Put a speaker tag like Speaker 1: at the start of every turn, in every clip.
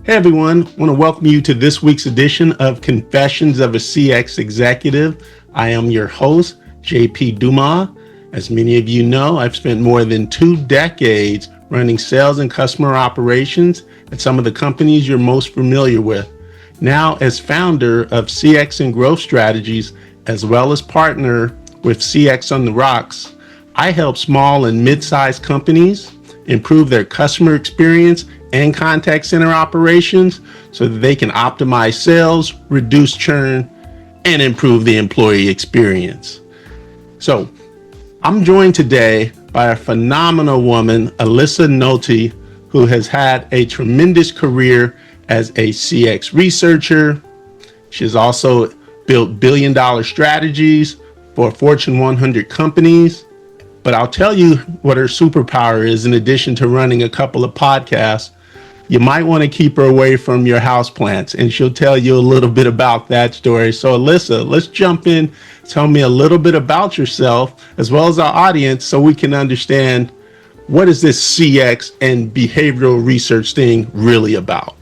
Speaker 1: Hey everyone, I want to welcome you to this week's edition of Confessions of a CX Executive. I am your host, JP Dumas. As many of you know, I've spent more than 2 decades running sales and customer operations at some of the companies you're most familiar with. Now, as founder of CX and Growth Strategies, as well as partner with CX on the Rocks, I help small and mid-sized companies improve their customer experience and contact center operations so that they can optimize sales, reduce churn, and improve the employee experience. So I'm joined today by a phenomenal woman, Alyssa Nolte, who has had a tremendous career as a CX researcher. She's also built billion-dollar strategies for Fortune 100 companies. But I'll tell you what her superpower is, in addition to running a couple of podcasts. You might want to keep her away from your houseplants, and she'll tell you a little bit about that story. So Alyssa, let's jump in. Tell me a little bit about yourself, as well as our audience, so we can understand what is this CX and behavioral research thing really about.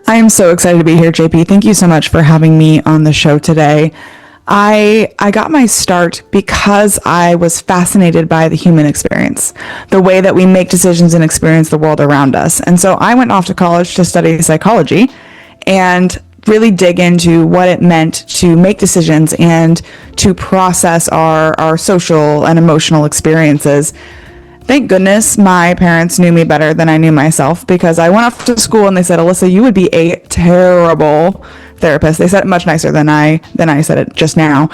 Speaker 2: I am so excited to be here, JP. Thank you so much for having me on the show today. I got my start because I was fascinated by the human experience, the way that we make decisions and experience the world around us. And so I went off to college to study psychology and really dig into what it meant to make decisions and to process our social and emotional experiences. Thank goodness my parents knew me better than I knew myself, because I went off to school and they said, Alyssa, you would be a terrible therapist. They said it much nicer than I said it just now.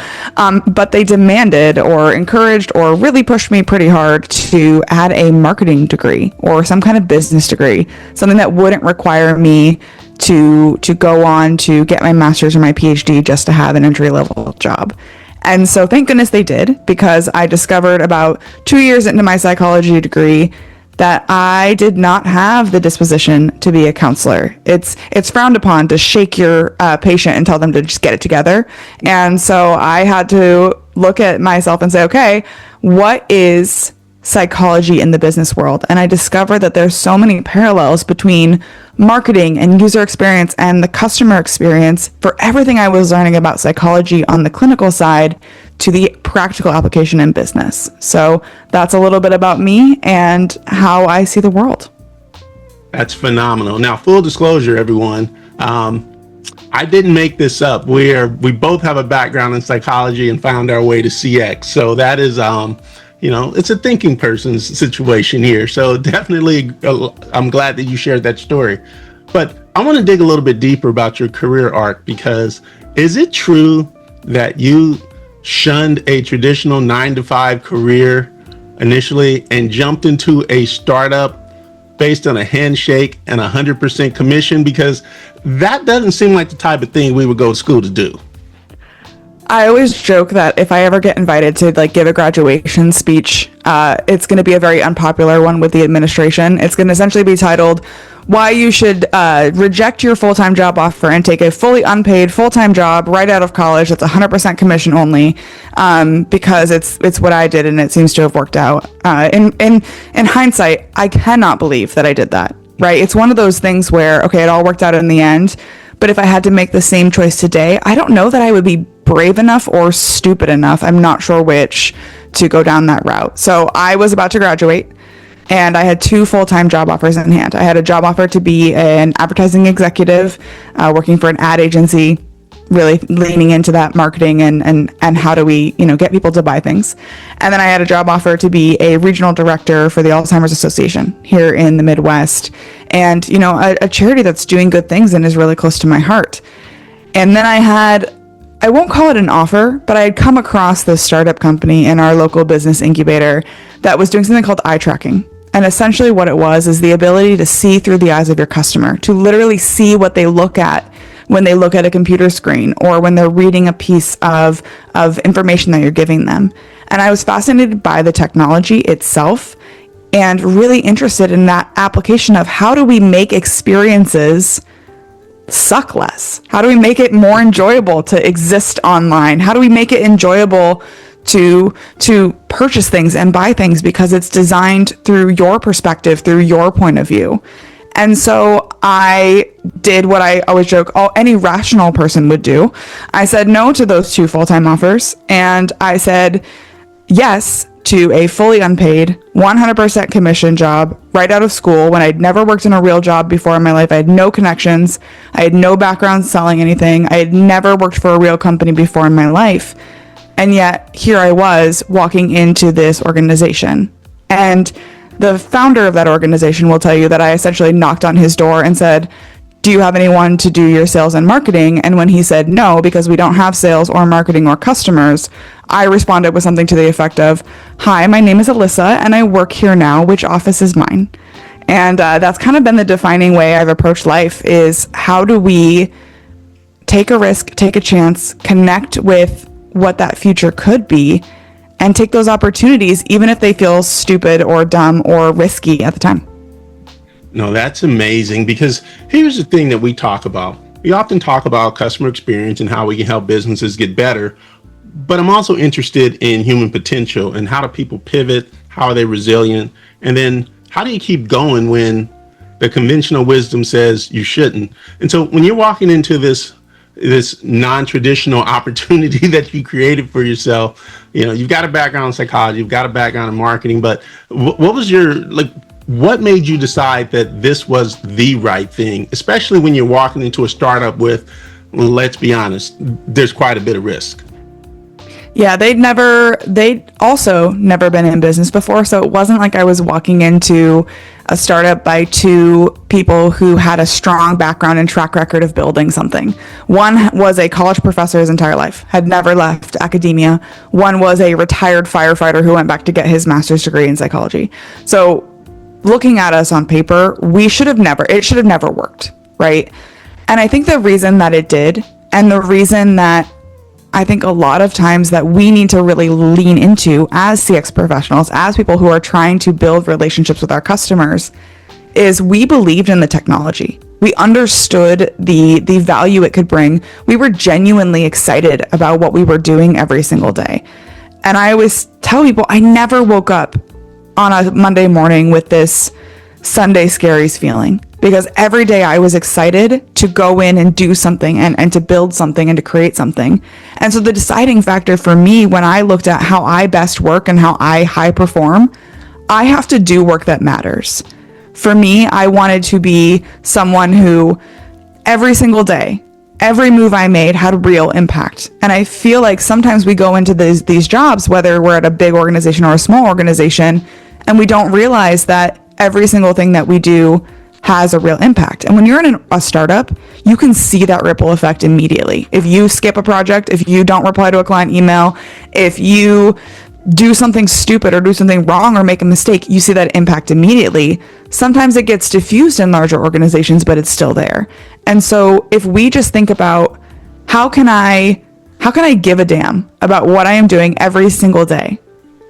Speaker 2: But they demanded or encouraged or really pushed me pretty hard to add a marketing degree or some kind of business degree, something that wouldn't require me to go on to get my master's or my PhD just to have an entry-level job. And so thank goodness they did, because I discovered about 2 years into my psychology degree that I did not have the disposition to be a counselor. It's frowned upon to shake your patient and tell them to just get it together. And so I had to look at myself and say, okay, what is psychology in the business world? And I discovered that there's so many parallels between marketing and user experience and the customer experience for everything I was learning about psychology on the clinical side to the practical application in business. So that's a little bit about me and how I see the world.
Speaker 1: That's phenomenal. Now, full disclosure, everyone, I didn't make this up. We both have a background in psychology and found our way to CX. So that is, it's a thinking person's situation here. So definitely, I'm glad that you shared that story. But I want to dig a little bit deeper about your career arc, because is it true that you shunned a traditional 9-to-5 career initially and jumped into a startup based on a handshake and 100% commission? Because that doesn't seem like the type of thing we would go to school to do.
Speaker 2: I always joke that if I ever get invited to give a graduation speech, it's going to be a very unpopular one with the administration. It's going to essentially be titled, "Why You Should Reject Your Full-Time Job Offer and Take a Fully Unpaid Full-Time Job Right Out of College That's 100% commission only," because it's what I did and it seems to have worked out. In hindsight, I cannot believe that I did that. Right? It's one of those things where, okay, it all worked out in the end. But if I had to make the same choice today, I don't know that I would be brave enough or stupid enough, I'm not sure which, to go down that route. So I was about to graduate and I had 2 full-time job offers in hand. I had a job offer to be an advertising executive, working for an ad agency, really leaning into that marketing and how do we, get people to buy things. And then I had a job offer to be a regional director for the Alzheimer's Association here in the Midwest. And, a charity that's doing good things and is really close to my heart. And then I won't call it an offer, but I had come across this startup company in our local business incubator that was doing something called eye tracking. And essentially what it was is the ability to see through the eyes of your customer, to literally see what they look at when they look at a computer screen or when they're reading a piece of information that you're giving them. And I was fascinated by the technology itself and really interested in that application of how do we make experiences suck less? How do we make it more enjoyable to exist online? How do we make it enjoyable to purchase things and buy things because it's designed through your perspective, through your point of view? And so I did what I always joke any rational person would do. I said no to those 2 full-time offers, and I said yes to a fully unpaid 100% commission job right out of school when I'd never worked in a real job before in my life. I had no connections. I had no background selling anything. I had never worked for a real company before in my life. And yet here I was walking into this organization. And the founder of that organization will tell you that I essentially knocked on his door and said, do you have anyone to do your sales and marketing? And when he said no, because we don't have sales or marketing or customers, I responded with something to the effect of, hi, my name is Alyssa and I work here now. Which office is mine? And that's kind of been the defining way I've approached life, is how do we take a risk, take a chance, connect with what that future could be, and take those opportunities, even if they feel stupid or dumb or risky at the time.
Speaker 1: No, that's amazing, because here's the thing that we talk about. We often talk about customer experience and how we can help businesses get better, but I'm also interested in human potential and how do people pivot, how are they resilient, and then how do you keep going when the conventional wisdom says you shouldn't? And so when you're walking into this non-traditional opportunity that you created for yourself, you've got a background in psychology, you've got a background in marketing, but what was what made you decide that this was the right thing, especially when you're walking into a startup with, let's be honest, there's quite a bit of risk?
Speaker 2: Yeah, they'd also never been in business before. So it wasn't like I was walking into a startup by 2 people who had a strong background and track record of building something. One was a college professor his entire life, had never left academia. One was a retired firefighter who went back to get his master's degree in psychology. So looking at us on paper, it should have never worked, right? And I think the reason that it did, and the reason that I think a lot of times that we need to really lean into as CX professionals, as people who are trying to build relationships with our customers, is we believed in the technology. We understood the value it could bring. We were genuinely excited about what we were doing every single day. And I always tell people, I never woke up on a Monday morning with this Sunday scaries feeling, because every day I was excited to go in and do something and to build something and to create something. And so the deciding factor for me, when I looked at how I best work and how I high perform, I have to do work that matters. For me, I wanted to be someone who every single day, every move I made had real impact. And I feel like sometimes we go into these jobs, whether we're at a big organization or a small organization, and we don't realize that every single thing that we do has a real impact. And when you're in a startup, you can see that ripple effect immediately. If you skip a project, if you don't reply to a client email, if you do something stupid or do something wrong or make a mistake, you see that impact immediately. Sometimes it gets diffused in larger organizations, but it's still there. And so if we just think about how can I give a damn about what I am doing every single day?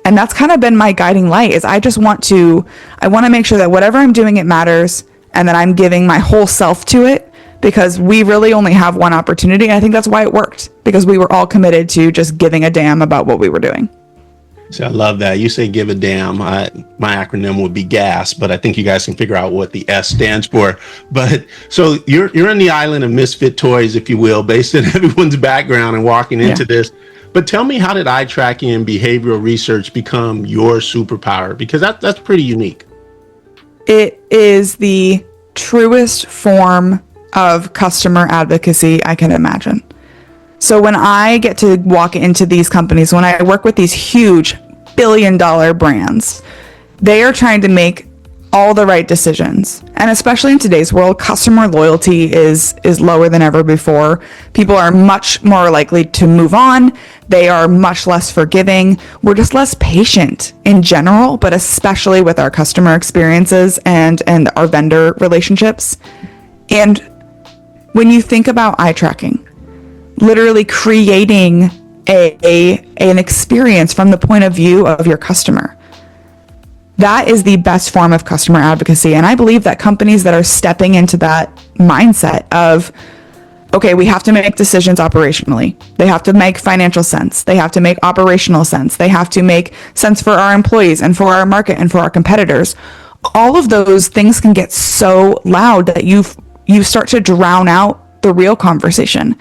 Speaker 2: And that's kind of been my guiding light, is I want to make sure that whatever I'm doing, it matters, and that I'm giving my whole self to it, because we really only have one opportunity. And I think that's why it worked, because we were all committed to just giving a damn about what we were doing.
Speaker 1: So I love that. You say give a damn. My acronym would be GAS, but I think you guys can figure out what the S stands for. But so you're on the island of misfit toys, if you will, based on everyone's background and walking into this. But tell me, how did eye tracking and behavioral research become your superpower? Because that's pretty unique.
Speaker 2: It is the truest form of customer advocacy I can imagine. So when I get to walk into these companies, when I work with these huge billion-dollar brands, they are trying to make all the right decisions. And especially in today's world, customer loyalty is lower than ever before. People are much more likely to move on. They are much less forgiving. We're just less patient in general, but especially with our customer experiences and our vendor relationships. And when you think about eye tracking, literally creating an experience from the point of view of your customer, that is the best form of customer advocacy. And I believe that companies that are stepping into that mindset of, okay, we have to make decisions operationally. They have to make financial sense. They have to make operational sense. They have to make sense for our employees and for our market and for our competitors. all of those things can get so loud that you start to drown out the real conversation.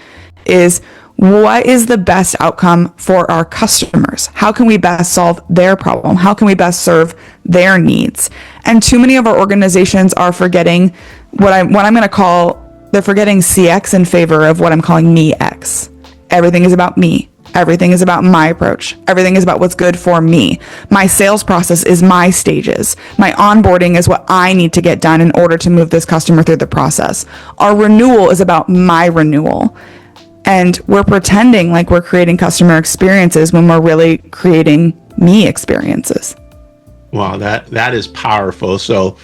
Speaker 2: Is what is the best outcome for our customers? How can we best solve their problem? How can we best serve their needs? And too many of our organizations are forgetting what I'm going to call, they're forgetting CX in favor of what I'm calling me X. Everything is about me. Everything is about my approach. Everything is about what's good for me. My sales process is my stages. My onboarding is what I need to get done in order to move this customer through the process. Our renewal is about my renewal. And we're pretending like we're creating customer experiences when we're really creating me experiences.
Speaker 1: Wow, that is powerful. So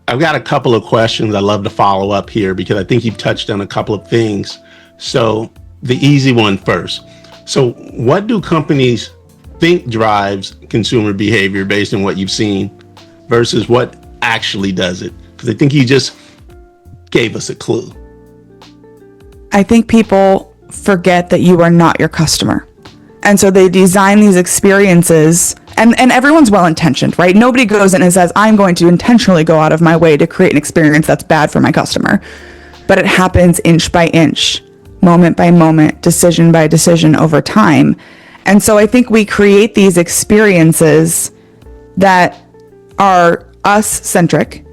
Speaker 1: I've got a couple of questions I'd love to follow up here because I think you've touched on a couple of things. So the easy one first. So what do companies think drives consumer behavior based on what you've seen versus what actually does it? Because I think you just gave us a clue.
Speaker 2: I think people forget that you are not your customer. And so they design these experiences, and everyone's well-intentioned, right? Nobody goes in and says, I'm going to intentionally go out of my way to create an experience that's bad for my customer. But it happens inch by inch, moment by moment, decision by decision over time. And so I think we create these experiences that are us-centric,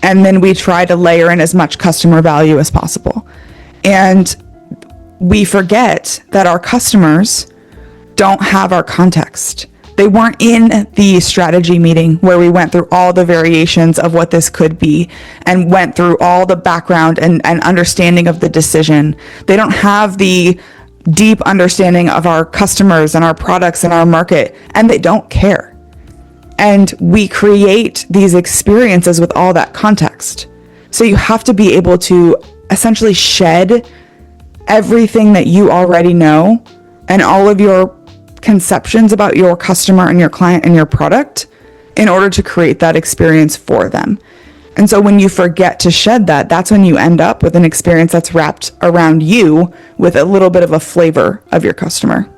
Speaker 2: and then we try to layer in as much customer value as possible. And we forget that our customers don't have our context. They weren't in the strategy meeting where we went through all the variations of what this could be and went through all the background and understanding of the decision. They don't have the deep understanding of our customers and our products and our market, and they don't care. And we create these experiences with all that context. So you have to be able to essentially shed everything that you already know and all of your conceptions about your customer and your client and your product in order to create that experience for them. And so when you forget to shed that, that's when you end up with an experience that's wrapped around you with a little bit of a flavor of your customer.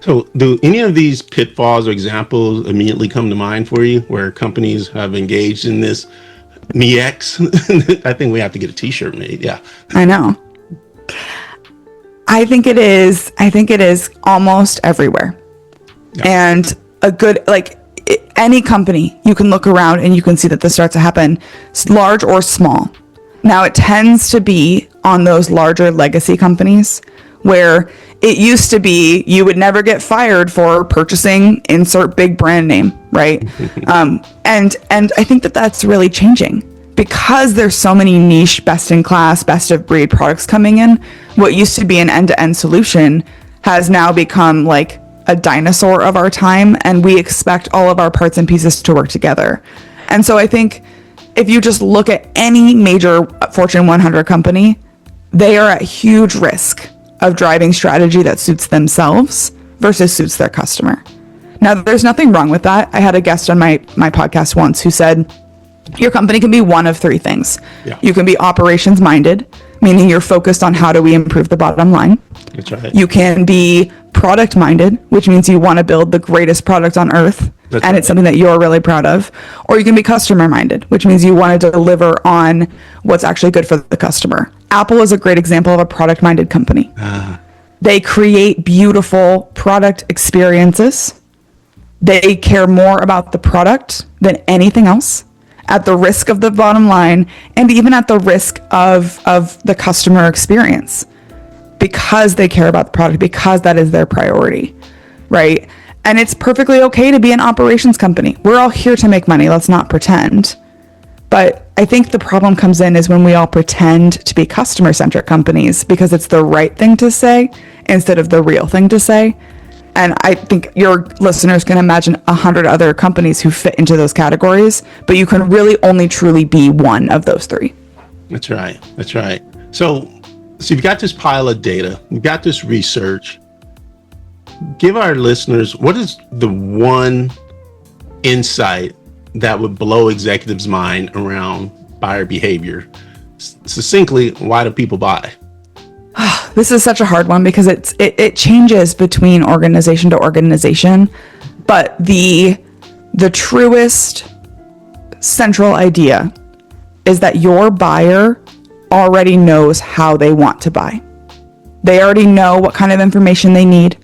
Speaker 1: So do any of these pitfalls or examples immediately come to mind for you where companies have engaged in this MeX? I think we have to get a t-shirt made. Yeah.
Speaker 2: I know. I think it is almost everywhere. Yeah. And a good, any company, you can look around and you can see that this starts to happen, large or small. Now it tends to be on those larger legacy companies where it used to be you would never get fired for purchasing insert big brand name, right? And I think that that's really changing. Because there's so many niche, best-in-class, best-of-breed products coming in, what used to be an end-to-end solution has now become like a dinosaur of our time, and we expect all of our parts and pieces to work together. And so I think if you just look at any major Fortune 100 company, they are at huge risk of driving strategy that suits themselves versus suits their customer. Now, there's nothing wrong with that. I had a guest on my podcast once who said, your company can be one of three things. Yeah. You can be operations minded, meaning you're focused on how do we improve the bottom line.
Speaker 1: That's right.
Speaker 2: You can be product minded, which means you want to build the greatest product on earth. That's and right. It's something that you're really proud of. Or you can be customer minded, which means you want to deliver on what's actually good for the customer. Apple is a great example of a product minded company. They create beautiful product experiences. They care more about the product than anything else, at the risk of the bottom line and even at the risk of the customer experience, because they care about the product, because that is their priority, right? And it's perfectly okay to be an operations company. We're all here to make money. Let's not pretend. But I think the problem comes in is when we all pretend to be customer-centric companies because it's the right thing to say instead of the real thing to say. And I think your listeners can imagine 100 other companies who fit into those categories, but you can really only truly be one of those three.
Speaker 1: That's right. That's right. So you've got this pile of data, you've got this research. Give our listeners, what is the one insight that would blow executives' mind around buyer behavior? Succinctly, why do people buy?
Speaker 2: This is such a hard one because it changes between organization to organization, but the truest central idea is that your buyer already knows how they want to buy. They already know what kind of information they need.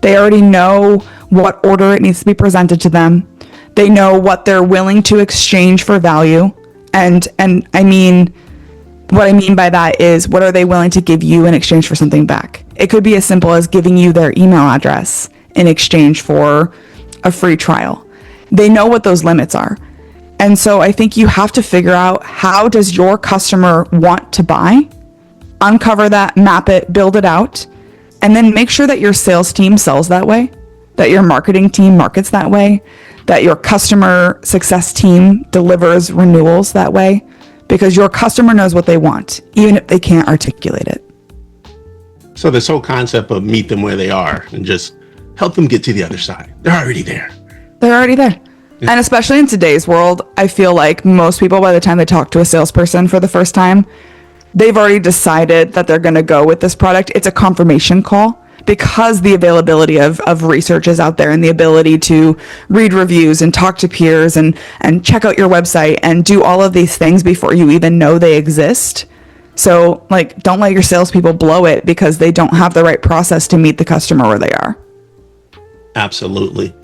Speaker 2: They already know what order it needs to be presented to them. They know what they're willing to exchange for value. And I mean, what I mean by that is, what are they willing to give you in exchange for something back? It could be as simple as giving you their email address in exchange for a free trial. They know what those limits are. And so I think you have to figure out, how does your customer want to buy? Uncover that, map it, build it out, and then make sure that your sales team sells that way, that your marketing team markets that way, that your customer success team delivers renewals that way, because your customer knows what they want, even if they can't articulate it.
Speaker 1: So this whole concept of meet them where they are and just help them get to the other side. They're already there.
Speaker 2: They're already there. Yeah. And especially in today's world, I feel like most people, by the time they talk to a salesperson for the first time, they've already decided that they're going to go with this product. It's a confirmation call, because the availability of research is out there, and the ability to read reviews and talk to peers and check out your website and do all of these things before you even know they exist. So, like, don't let your salespeople blow it because they don't have the right process to meet the customer where they are.
Speaker 1: Absolutely.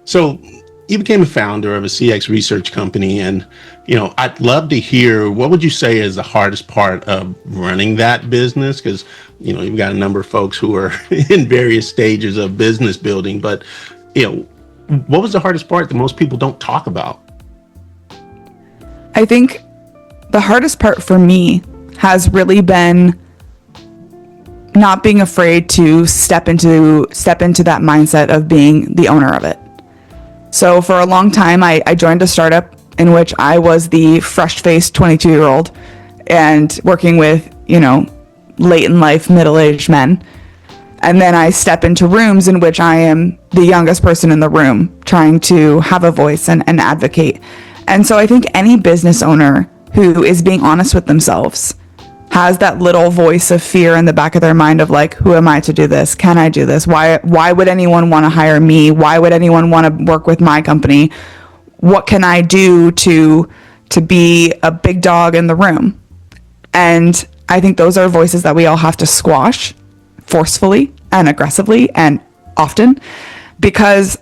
Speaker 1: So you became a founder of a CX research company, and I'd love to hear, what would you say is the hardest part of running that business? Because you've got a number of folks who are in various stages of business building, but what was the hardest part that most people don't talk about?
Speaker 2: I think the hardest part for me has really been not being afraid to step into that mindset of being the owner of it. So for a long time, I joined a startup in which I was the fresh-faced 22-year-old and working with, late in life, middle-aged men. And then I step into rooms in which I am the youngest person in the room, trying to have a voice and advocate. And so I think any business owner who is being honest with themselves has that little voice of fear in the back of their mind of like, who am I to do this? Can I do this? Why would anyone want to hire me? Why would anyone want to work with my company? What can I do to be a big dog in the room? And I think those are voices that we all have to squash forcefully and aggressively and often, because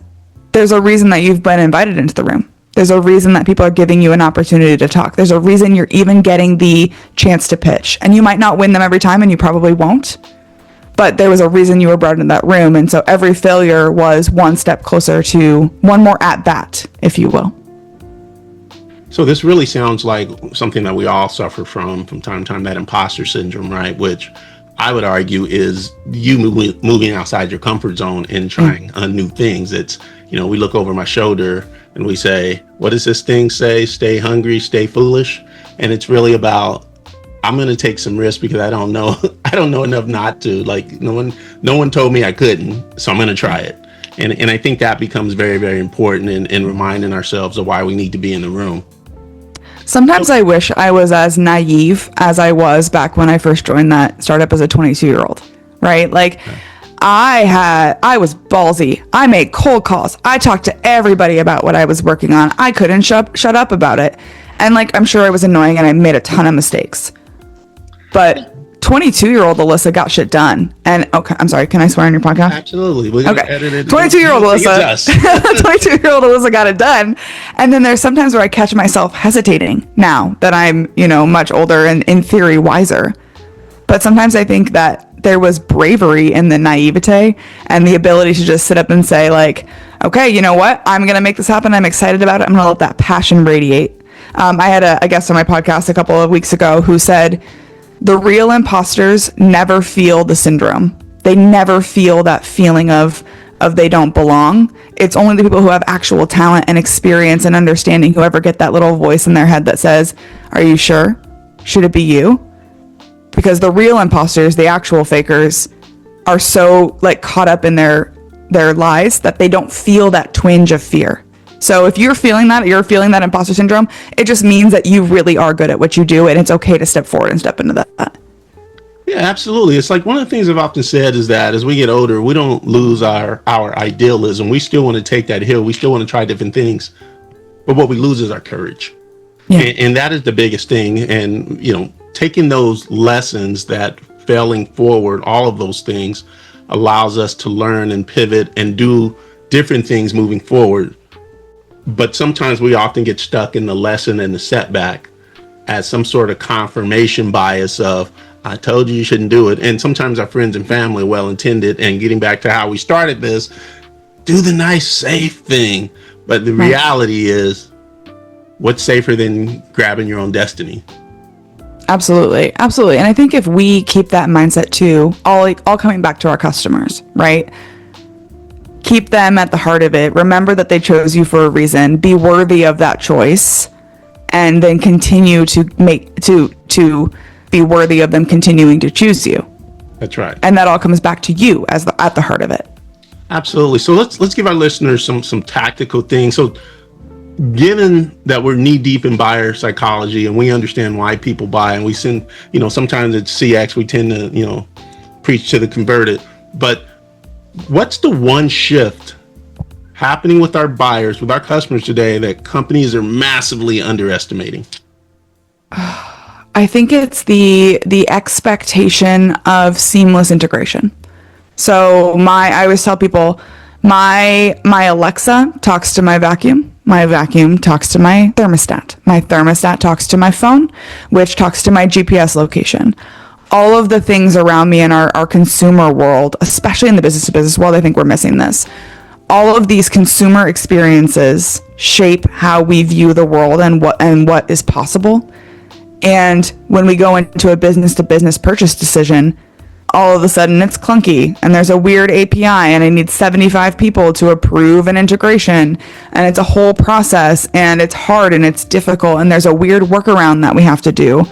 Speaker 2: there's a reason that you've been invited into the room. There's a reason that people are giving you an opportunity to talk. There's a reason you're even getting the chance to pitch. And you might not win them every time, and you probably won't. But there was a reason you were brought in that room. And so every failure was one step closer to one more at bat, if you will.
Speaker 1: So this really sounds like something that we all suffer from time to time, that imposter syndrome, right? Which I would argue is you moving outside your comfort zone and trying new things. It's, we look over my shoulder and we say, what does this thing say? Stay hungry, stay foolish. And it's really about, I'm going to take some risks because I don't know enough not to. Like, no one told me I couldn't, so I'm going to try it. And I think that becomes very, very important in reminding ourselves of why we need to be in the room.
Speaker 2: Sometimes I wish I was as naive as I was back when I first joined that startup as a 22-year-old, right? Like, I was ballsy. I made cold calls. I talked to everybody about what I was working on. I couldn't shut up about it. And like, I'm sure I was annoying and I made a ton of mistakes. But 22-year-old Alyssa got shit done. And okay, I'm sorry, can I swear on your podcast?
Speaker 1: Absolutely. We're gonna edit it.
Speaker 2: 22-year-old Alyssa. 22-year-old Alyssa got it done. And then there's sometimes where I catch myself hesitating now that I'm, much older and in theory wiser. But sometimes I think that there was bravery in the naivete and the ability to just sit up and say like, okay, you know what? I'm going to make this happen. I'm excited about it. I'm going to let that passion radiate. I had a guest on my podcast a couple of weeks ago who said the real imposters never feel the syndrome. They never feel that feeling of they don't belong. It's only the people who have actual talent and experience and understanding who ever get that little voice in their head that says, are you sure? Should it be you? Because the real imposters, the actual fakers, are so like caught up in their lies that they don't feel that twinge of fear. So if you're feeling that imposter syndrome, it just means that you really are good at what you do, and it's okay to step forward and step into that.
Speaker 1: Yeah, absolutely. It's like one of the things I've often said is that as we get older, we don't lose our idealism. We still want to take that hill. We still want to try different things. But what we lose is our courage.
Speaker 2: Yeah.
Speaker 1: And that is the biggest thing. And, taking those lessons, that failing forward, all of those things allows us to learn and pivot and do different things moving forward. But sometimes we often get stuck in the lesson and the setback as some sort of confirmation bias of, I told you shouldn't do it. And sometimes our friends and family are well intended. And getting back to how we started this, do the nice, safe thing. But the reality is, what's safer than grabbing your own destiny?
Speaker 2: Absolutely. Absolutely. And I think if we keep that mindset too, all coming back to our customers, right? Keep them at the heart of it. Remember that they chose you for a reason. Be worthy of that choice, and then continue to be worthy of them continuing to choose you.
Speaker 1: That's right.
Speaker 2: And that all comes back to you as at the heart of it.
Speaker 1: Absolutely. So let's give our listeners some tactical things. So given that we're knee deep in buyer psychology and we understand why people buy, and we send, sometimes it's CX, we tend to, preach to the converted, but what's the one shift happening with our buyers, with our customers today that companies are massively underestimating?
Speaker 2: I think it's the expectation of seamless integration. So I always tell people, my Alexa talks to my vacuum talks to my thermostat talks to my phone, which talks to my GPS location. All of the things around me in our consumer world, especially in the business to business world, I think we're missing this. All of these consumer experiences shape how we view the world and what is possible. And when we go into a business to business purchase decision, all of a sudden it's clunky and there's a weird API and I need 75 people to approve an integration, and it's a whole process and it's hard and it's difficult and there's a weird workaround that we have to do,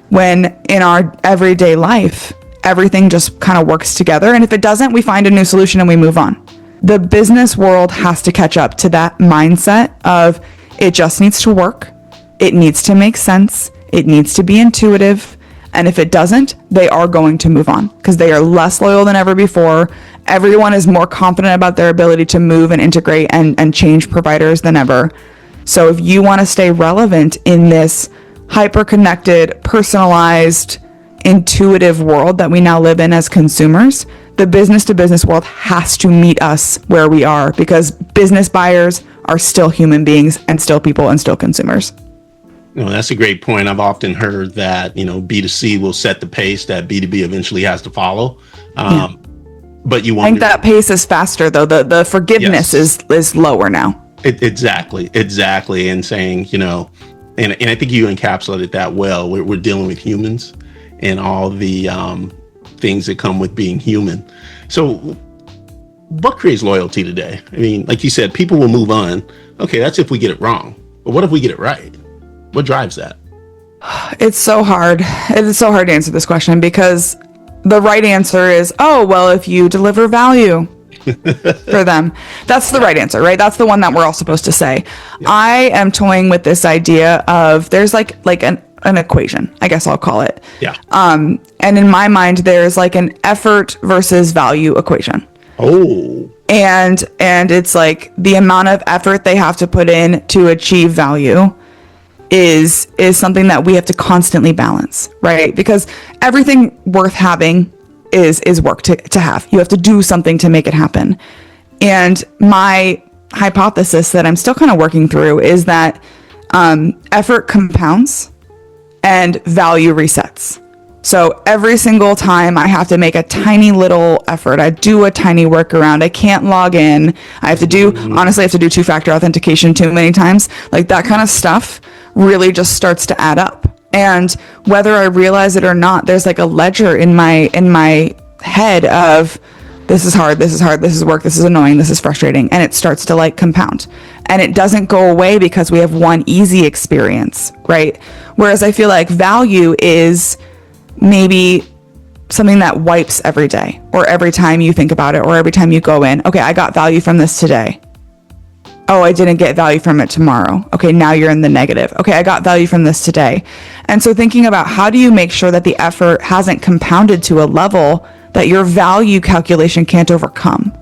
Speaker 2: when in our everyday life, everything just kind of works together. And if it doesn't, we find a new solution and we move on. The business world has to catch up to that mindset of it just needs to work. It needs to make sense. It needs to be intuitive. And if it doesn't, they are going to move on because they are less loyal than ever before. Everyone is more confident about their ability to move and integrate and change providers than ever. So if you want to stay relevant in this hyper-connected, personalized, intuitive world that we now live in as consumers, the business to business world has to meet us where we are, because business buyers are still human beings and still people and still consumers.
Speaker 1: No, that's a great point. I've often heard that, B2C will set the pace that B2B eventually has to follow. But you want,
Speaker 2: I think that pace is faster though. The forgiveness is lower now.
Speaker 1: Exactly. And saying, and I think you encapsulated that well. We're dealing with humans and all the things that come with being human. So what creates loyalty today? I mean, like you said, people will move on. Okay, that's if we get it wrong. But what if we get it right? What drives that?
Speaker 2: It's so hard. It is so hard to answer this question, because the right answer is, oh, well, if you deliver value for them, that's the right answer, right? That's the one that we're all supposed to say. Yeah. I am toying with this idea of there's like an equation, I guess I'll call it.
Speaker 1: Yeah.
Speaker 2: And in my mind, there's like an effort versus value equation.
Speaker 1: Oh.
Speaker 2: And it's like the amount of effort they have to put in to achieve value is something that we have to constantly balance, right? Because everything worth having is work to have. You have to do something to make it happen. And my hypothesis that I'm still kind of working through is that effort compounds and value resets. So every single time I have to make a tiny little effort, I do a tiny workaround, I can't log in, I have to do, honestly, I have to do two-factor authentication too many times. Like that kind of stuff really just starts to add up. And whether I realize it or not, there's like a ledger in my head of this is hard, this is work, this is annoying, this is frustrating. And it starts to like compound. And it doesn't go away because we have one easy experience, right? Whereas I feel like value is maybe something that wipes every day, or every time you think about it, or every time you go in. Okay, I got value from this today. Oh, I didn't get value from it tomorrow. Okay, now you're in the negative. Okay, I got value from this today. And so thinking about how do you make sure that the effort hasn't compounded to a level that your value calculation can't overcome?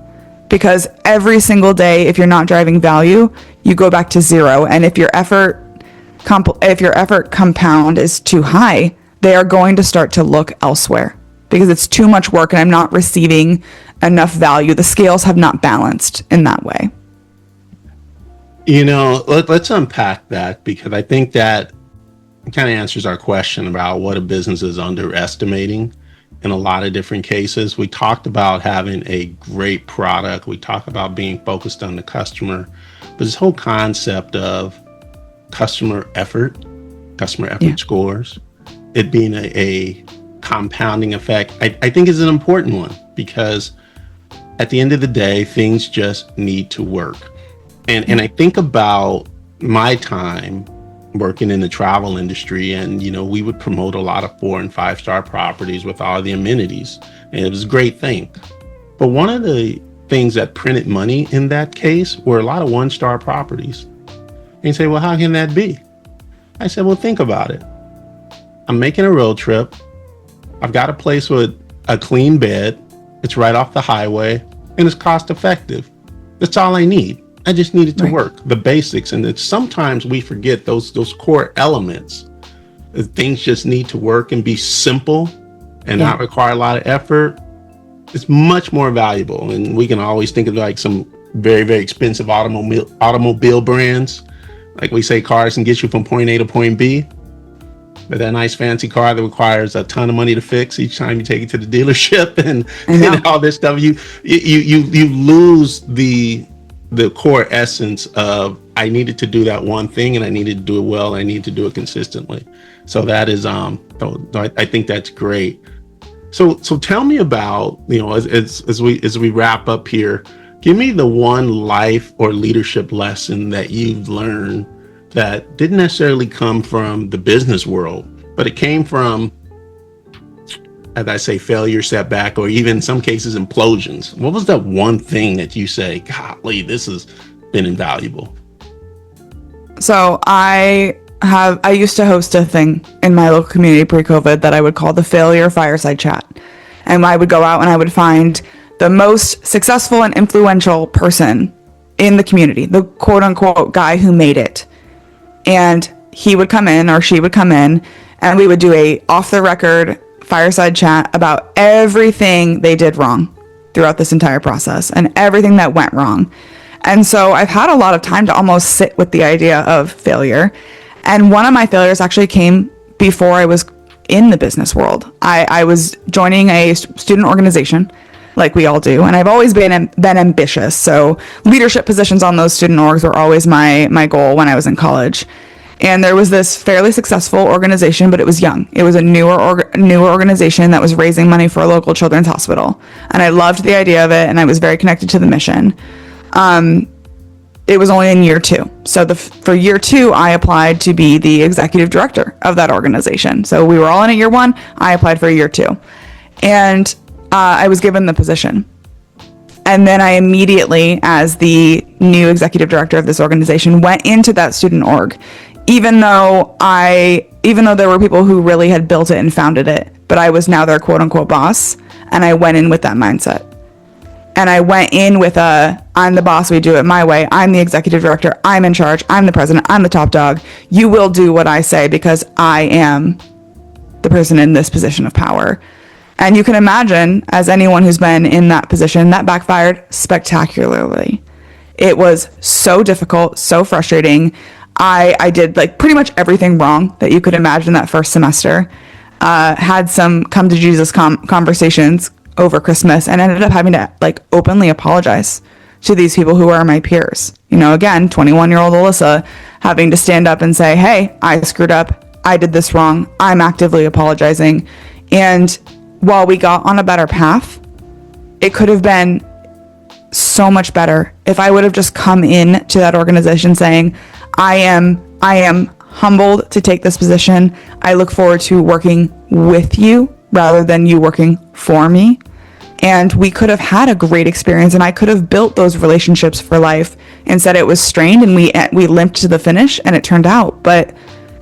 Speaker 2: Because every single day, if you're not driving value, you go back to zero. And if your effort if your effort compound is too high, they are going to start to look elsewhere because it's too much work and I'm not receiving enough value. The scales have not balanced in that way.
Speaker 1: Let's unpack that, because I think that kind of answers our question about what a business is underestimating in a lot of different cases. We talked about having a great product. We talked about being focused on the customer, but this whole concept of customer effort scores, it being a compounding effect, I think is an important one, because at the end of the day, things just need to work. And I think about my time working in the travel industry, and we would promote a lot of 4 and 5-star properties with all the amenities, and it was a great thing. But one of the things that printed money in that case were a lot of 1-star properties. And you say, well, how can that be? I said, well, think about it. I'm making a road trip. I've got a place with a clean bed. It's right off the highway, and it's cost effective. That's all I need. I just need it to work, the basics. And sometimes we forget those core elements. Things just need to work and be simple and not require a lot of effort. It's much more valuable. And we can always think of like some very, very expensive automobile brands. Like we say, cars can get you from point A to point B. But that nice fancy car that requires a ton of money to fix each time you take it to the dealership and all this stuff, you lose the core essence of, I needed to do that one thing and I needed to do it well. I need to do it consistently. So that is, I think that's great. So tell me about, as we wrap up here, give me the one life or leadership lesson that you've learned that didn't necessarily come from the business world, but it came from, as I say, failure, setback, or even in some cases implosions. What was that one thing that you say, golly, this has been invaluable?
Speaker 2: So I used to host a thing in my local community pre-COVID that I would call the failure fireside chat. And I would go out and I would find the most successful and influential person in the community, the quote unquote guy who made it. And he would come in or she would come in and we would do a off the record fireside chat about everything they did wrong throughout this entire process and everything that went wrong. And so I've had a lot of time to almost sit with the idea of failure. And one of my failures actually came before I was in the business world. I was joining a student organization like we all do. And I've always been ambitious. So leadership positions on those student orgs were always my goal when I was in college. And there was this fairly successful organization, but it was young. It was a newer organization that was raising money for a local children's hospital. And I loved the idea of it, and I was very connected to the mission. It was only in year 2. So for year 2, I applied to be the executive director of that organization. So we were all in at year 1. I applied for year 2. And I was given the position. And then I immediately, as the new executive director of this organization, went into that student org. Even though there were people who really had built it and founded it, but I was now their quote unquote boss, and I went in with that mindset. And I went in with I'm the boss, we do it my way. I'm the executive director, I'm in charge, I'm the president, I'm the top dog. You will do what I say because I am the person in this position of power. And you can imagine, as anyone who's been in that position, that backfired spectacularly. It was so difficult, so frustrating. I did like pretty much everything wrong that you could imagine that first semester. Had some come to Jesus conversations over Christmas and ended up having to like openly apologize to these people who are my peers. Again, 21-year-old Alyssa having to stand up and say, hey, I screwed up. I did this wrong. I'm actively apologizing. And while we got on a better path, it could have been so much better if I would have just come in to that organization saying, I am humbled to take this position. I look forward to working with you rather than you working for me. And we could have had a great experience, and I could have built those relationships for life. Instead, it was strained and we limped to the finish, and it turned out. But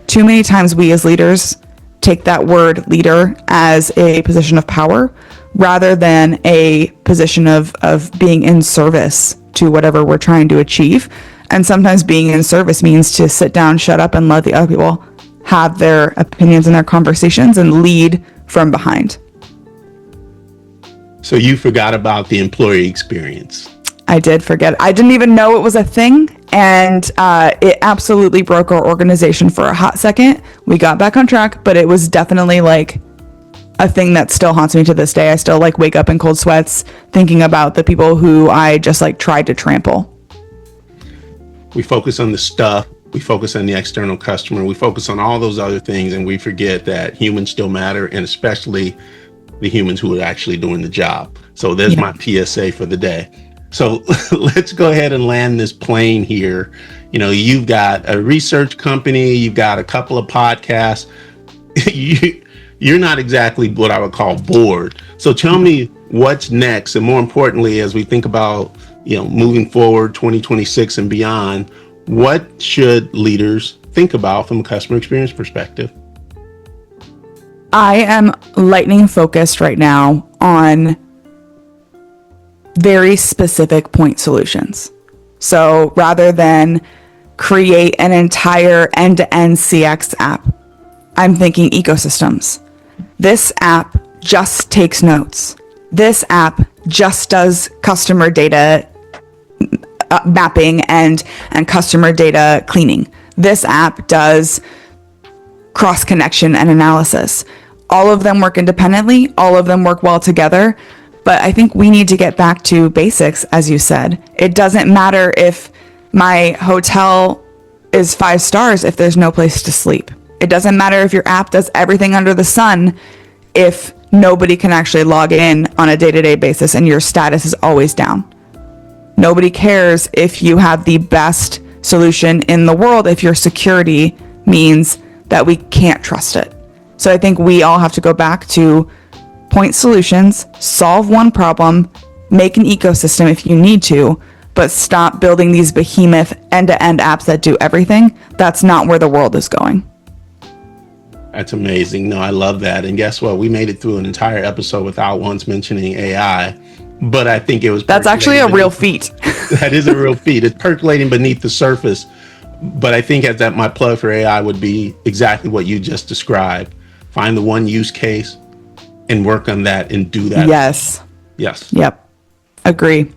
Speaker 2: too many times we as leaders take that word leader as a position of power rather than a position of being in service to whatever we're trying to achieve. And sometimes being in service means to sit down, shut up, and let the other people have their opinions and their conversations and lead from behind.
Speaker 1: So you forgot about the employee experience.
Speaker 2: I did forget. I didn't even know it was a thing. And it absolutely broke our organization for a hot second. We got back on track, but it was definitely like a thing that still haunts me to this day. I still like wake up in cold sweats thinking about the people who I just like tried to trample.
Speaker 1: We focus on the stuff. We focus on the external customer. We focus on all those other things, and we forget that humans still matter, and especially the humans who are actually doing the job. So there's my PSA for the day. So let's go ahead and land this plane here. You know, you've got a research company, you've got a couple of podcasts. You're not exactly what I would call bored. So tell me what's next, and more importantly, as we think about, you know, moving forward 2026 and beyond, what should leaders think about from a customer experience perspective?
Speaker 2: I am lightning focused right now on very specific point solutions. So rather than create an entire end-to-end CX app, I'm thinking ecosystems. This app just takes notes. This app just does customer data mapping and customer data cleaning. This app does cross connection and analysis. All of them work independently. All of them work well together. But I think we need to get back to basics, as you said. It doesn't matter if my hotel is 5 stars if there's no place to sleep. It doesn't matter if your app does everything under the sun if nobody can actually log in on a day-to-day basis and your status is always down. Nobody cares if you have the best solution in the world if your security means that we can't trust it. So I think we all have to go back to point solutions, solve one problem, make an ecosystem if you need to, but stop building these behemoth end-to-end apps that do everything. That's not where the world is going.
Speaker 1: That's amazing. No, I love that. And guess what? We made it through an entire episode without once mentioning AI, but I think it was...
Speaker 2: That's actually a real feat.
Speaker 1: That is a real feat. It's percolating beneath the surface. But I think that my plug for AI would be exactly what you just described. Find the one use case and work on that and do that.
Speaker 2: Yes.
Speaker 1: Yes.
Speaker 2: Yep. Agree.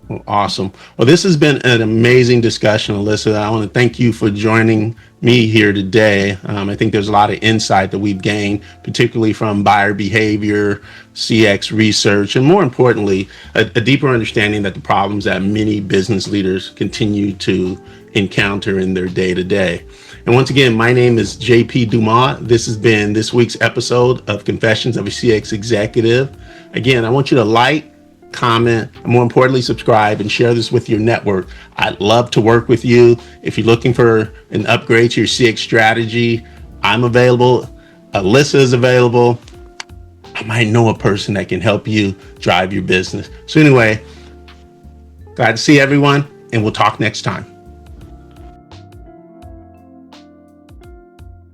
Speaker 1: Well, awesome. Well, this has been an amazing discussion, Alyssa. I want to thank you for joining me here today. I think there's a lot of insight that we've gained, particularly from buyer behavior, CX research, and more importantly, a deeper understanding that the problems that many business leaders continue to encounter in their day-to-day. And once again, my name is JP Dumas. This has been this week's episode of Confessions of a CX Executive. Again, I want you to like, comment, and more importantly, subscribe and share this with your network. I'd love to work with you. If you're looking for an upgrade to your CX strategy, I'm available. Alyssa is available. I might know a person that can help you drive your business. So anyway, glad to see everyone, and we'll talk next time.